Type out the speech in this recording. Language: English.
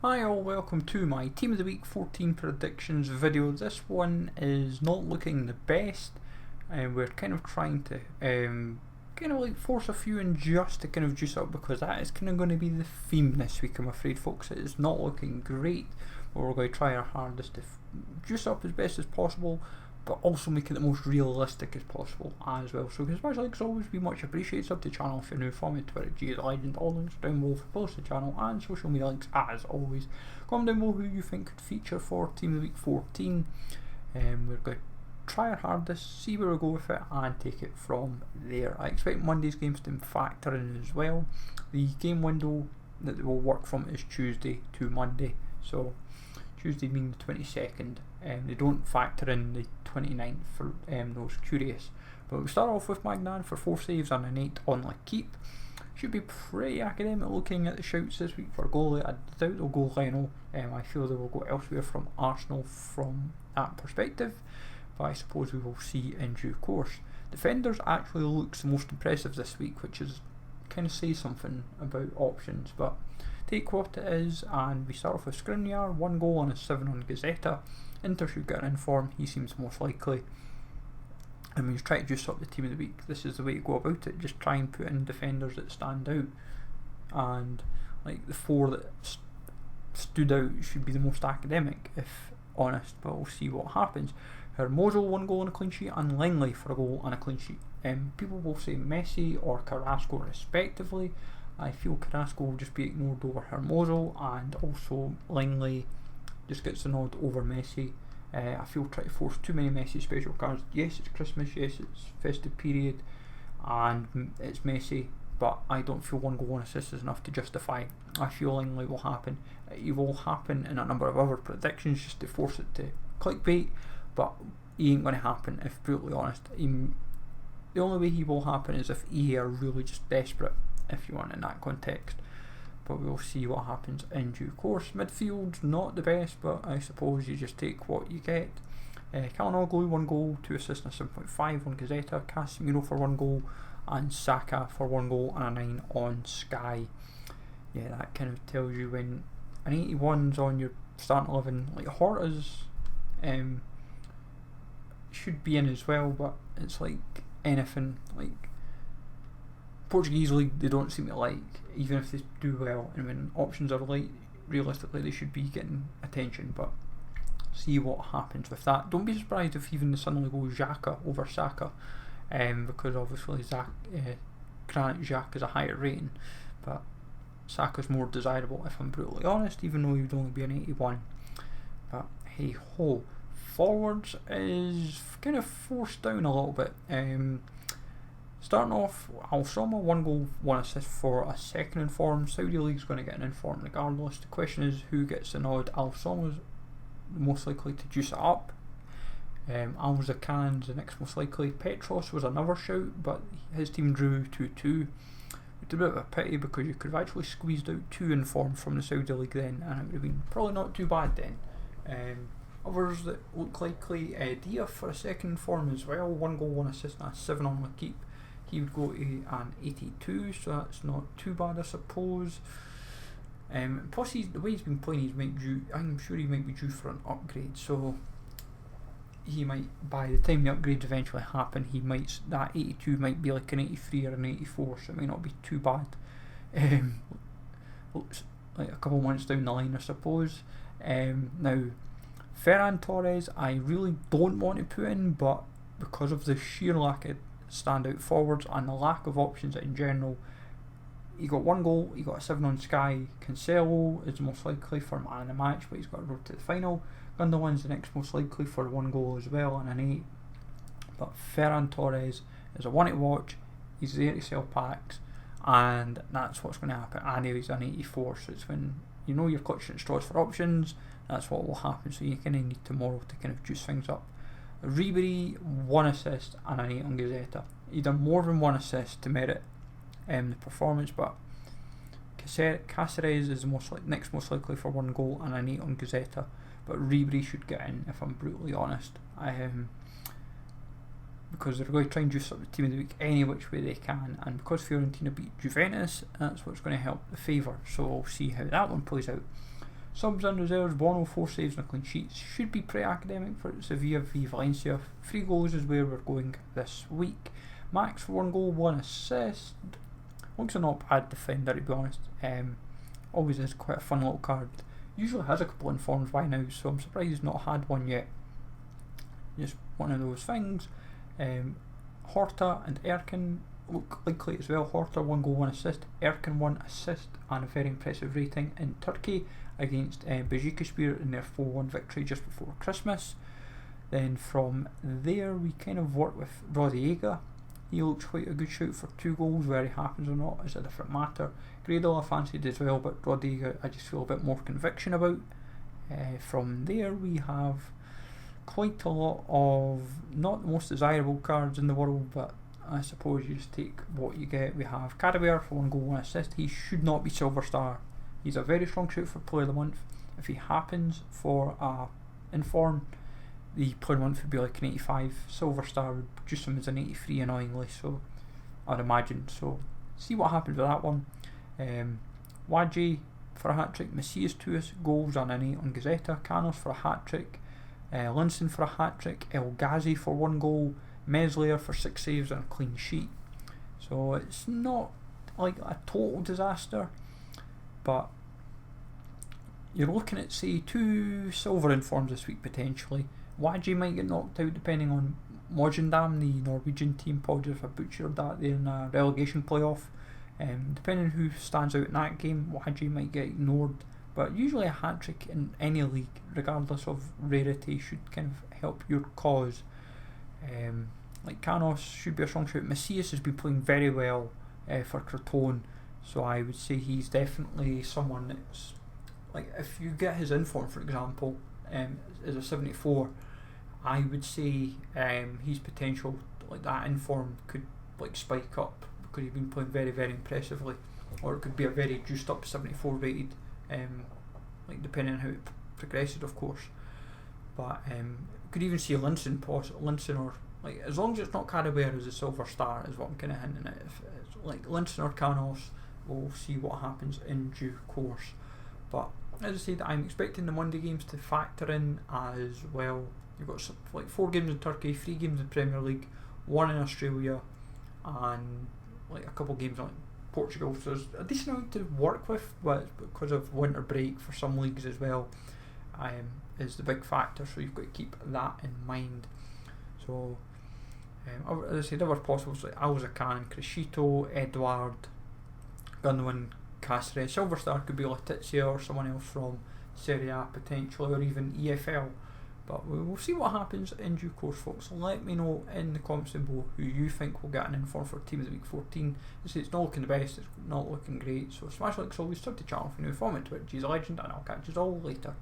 Hi all, welcome to my Team of the Week 14 predictions video. This one is not looking the best, and we're kind of trying to force a few in just to kind of juice up, because that is kind of going to be the theme this week, I'm afraid folks. It is not looking great, but we're going to try our hardest to juice up as best as possible, but also make it the most realistic as possible as well. So as much likes always be much appreciated. Sub to the channel if you're new. Follow me on Twitter, G is Legend, all links down below for both the channel and social media links as always. Comment down below who you think could feature for Team of the Week 14. We're going to try our hardest, see where we go with it, and take it from there. I expect Monday's games to factor in as well. The game window that will work from is Tuesday to Monday, so Tuesday being the 22nd. They don't factor in the 29th for those curious. But we start off with Magnan for 4 saves and an 8 on keep. Should be pretty academic looking at the shouts this week for goalie. I doubt they'll go Leno. I feel they will go elsewhere from Arsenal from that perspective, but I suppose we will see in due course. Defenders actually looks the most impressive this week, which is kind of say something about options, but take what it is. And we start off with Skriniar, 1 goal and a 7 on Gazzetta. Inter should get an inform, he seems most likely. And when you try to juice up the Team of the Week, this is the way to go about it. Just try and put in defenders that stand out, and like the 4 that stood out should be the most academic, if honest, but we'll see what happens. Hermoso, 1 goal and a clean sheet, and Lenglet for a goal and a clean sheet. People will say Messi or Carrasco respectively. I feel Carrasco will just be ignored over Hermoso, and also Lenglet just gets the nod over Messi. I feel try to force too many Messi special cards. Yes, it's Christmas, yes, it's festive period, and it's Messi, but I don't feel 1 goal and assist is enough to justify. I feel Lenglet will happen. It will happen in a number of other predictions just to force it to clickbait, but he ain't going to happen, if brutally honest. The only way he will happen is if EA are really just desperate, if you want, in that context. But we'll see what happens in due course. Midfield's not the best, but I suppose you just take what you get. Calhanoglu, 1 goal, 2 assists and a 7.5 on Gazzetta. Casemiro for 1 goal, and Saka for 1 goal and a 9 on Sky. Yeah, that kind of tells you when an 81's on your starting 11. Like Horta's should be in as well, but it's like anything. Like Portuguese league, they don't seem to like, even if they do well, and when options are light, realistically they should be getting attention, but see what happens with that. Don't be surprised if even they suddenly go Xhaka over Saka, because obviously Granit Xhaka is a higher rating, but Saka's more desirable, if I'm brutally honest, even though he'd only be an 81. But hey ho. Forwards is kind of forced down a little bit. Starting off, Al-Soma, 1 goal, 1 assist for a 2nd inform. Saudi League's going to get an inform regardless. The question is who gets the nod. Al-Soma's most likely to juice it up. Al-Zakan's the next most likely. Petros was another shout, but his team drew 2-2. It's a bit of a pity, because you could have actually squeezed out 2 inform from the Saudi League then, and it would have been probably not too bad then. Others that look likely, Dia for a 2nd inform as well. 1 goal, 1 assist and a 7 on keep. He would go to an 82, so that's not too bad, I suppose. Plus, the way he's been playing, I'm sure he might be due for an upgrade. So he might, by the time the upgrades eventually happen, that 82 might be like an 83 or an 84, so it might not be too bad. Looks like a couple months down the line, I suppose. Now, Ferran Torres, I really don't want to put in, but because of the sheer lack of standout forwards and the lack of options in general, he got 1 goal, he got a 7 on Sky. Cancelo is most likely for man of the match, but he's got a road to the final. Gundogan's the next most likely for 1 goal as well and an 8. But Ferran Torres is a one to watch. He's there to sell packs, and that's what's going to happen. And he's an 84, so it's when you know you're clutching at straws for options, that's what will happen. So you kind of need tomorrow to kind of juice things up. Ribery, 1 assist and an 8 on Gazzetta. He done more than 1 assist to merit the performance, but Cáceres is the next most likely for 1 goal and an 8 on Gazzetta. But Ribery should get in, if I'm brutally honest. Because they're going to try and juice up the Team of the Week any which way they can, and because Fiorentina beat Juventus, that's what's going to help the favour. So we'll see how that one plays out. Subs and reserves, Bono 4 saves and a clean sheet. Should be pretty academic for Sevilla v Valencia. 3 goals is where we're going this week. Max for 1 goal, 1 assist. Looks a not bad defender, to be honest. Always is quite a fun little card. Usually has a couple informs by now, so I'm surprised he's not had one yet. Just one of those things. Horta and Erkin look likely as well. Horta 1 goal, 1 assist. Erkin 1 assist and a very impressive rating in Turkey against Beşiktaş in their 4-1 victory just before Christmas. Then from there we kind of work with Rodallega. He looks quite a good shout for 2 goals. Where he happens or not is a different matter. Gradle I fancied as well, but Rodallega I just feel a bit more conviction about. From there we have quite a lot of not the most desirable cards in the world, but I suppose you just take what you get. We have Cadaware for 1 goal, 1 assist. He should not be Silver Star. He's a very strong shoot for Player of the Month. If he happens for a inform, the Player of the Month would be like an 85. Silver Star would produce him as an 83 annoyingly, so I'd imagine. So see what happens with that one. Wadji for a hat-trick. Macias 2 goals and an 8 on Gazeta. Canos for a hat-trick. Linson for a hat-trick. El Ghazi for 1 goal. Meslier for 6 saves and a clean sheet. So it's not like a total disaster, but you're looking at, say, 2 silver informs this week potentially. Wadji might get knocked out depending on Mojendam, the Norwegian team. Apologies if I butchered that there in a relegation playoff. Depending on who stands out in that game, Wadji might get ignored, but usually a hat-trick in any league, regardless of rarity, should kind of help your cause. Like Canos should be a strong shout. Macias has been playing very well for Crotone, so I would say he's definitely someone that's, like, if you get his inform for example as a 74, I would say his potential, like that inform could like spike up because he's been playing very very impressively, or it could be a very juiced up 74 rated, like depending on how it progresses of course. But could even see Linson or like, as long as it's not Cadaware as a Silver Star is what I'm kind of hinting at. If it's like Linson or Canos, we'll see what happens in due course. But as I said, I'm expecting the Monday games to factor in as well. You've got like 4 games in Turkey, 3 games in Premier League, 1 in Australia, and like a couple of games on Portugal. So there's a decent amount to work with, but because of winter break for some leagues as well, is the big factor. So you've got to keep that in mind. So as I said, other possibles like Alzacan, Crescito, Edward, Gunwin, Caceres. Silver Star could be Letizia or someone else from Serie A potentially, or even EFL. But we'll see what happens in due course, folks. Let me know in the comments below who you think will get an inform for Team of the Week 14. It's not looking the best, it's not looking great. So smash like always, sub to the channel for new format, Twitch is a legend, and I'll catch you all later.